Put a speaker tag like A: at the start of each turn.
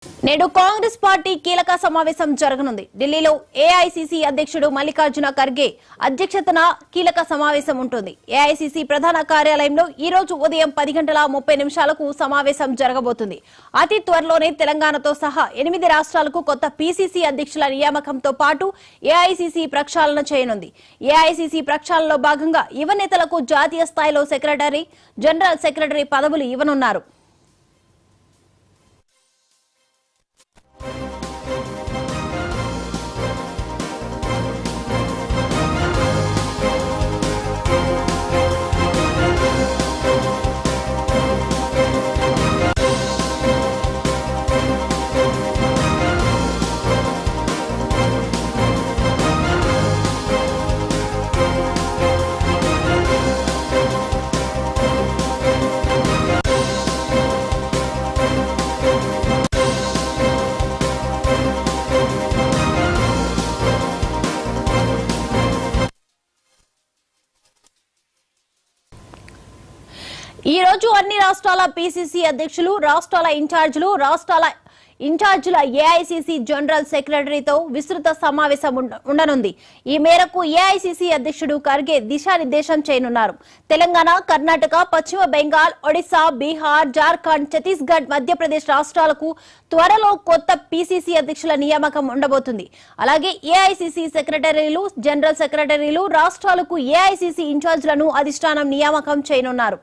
A: నేడు కాంగ్రెస్ పార్టీ కీలక సమావేశం జరగనుంది. ఢిల్లీలో ఏఐసీసీ అధ్యక్షుడు మల్లికార్జున ఖర్గే అధ్యక్షతన కీలక సమావేశం ఉంటుంది. ఏఐసీసీ ప్రధాన కార్యాలయంలో ఈ రోజు ఉదయం 10:30 సమావేశం జరగబోతుంది. అతి త్వరలోనే తెలంగాణతో సహా 8 రాష్ట్రాలకు కొత్త పీసీసీ అధ్యక్షుల నియామకంతో పాటు ఏఐసీసీ ప్రక్షాళన చేయనుంది. ఏఐసీసీ ప్రక్షాళనలో భాగంగా యువ నేతలకు జాతీయ స్థాయిలో సెక్రటరీ, జనరల్ సెక్రటరీ పదవులు ఇవ్వనున్నారు. ఈ రోజు అన్ని రాష్ట్రాల పీసీసీ అధ్యక్షులు, రాష్ట్రాల ఇన్ఛార్జీల ఏఐసీసీ జనరల్ సెక్రటరీతో విస్తృత సమావేశం ఉండనుంది. ఈ మేరకు ఏఐసీసీ అధ్యక్షుడు ఖర్గే దిశానిర్దేశం చేయనున్నారు. తెలంగాణ, కర్ణాటక, పశ్చిమ బెంగాల్, ఒడిశా, బీహార్, జార్ఖండ్, ఛత్తీస్గఢ్, మధ్యప్రదేశ్ రాష్ట్రాలకు త్వరలో కొత్త పీసీసీ అధ్యక్షుల నియామకం ఉండబోతుంది. అలాగే ఏఐసీసీ సెక్రటరీలు, జనరల్ సెక్రటరీలు, రాష్ట్రాలకు ఏఐసీసీ ఇన్ఛార్జీలను అధిష్టానం నియామకం చేయనున్నారు.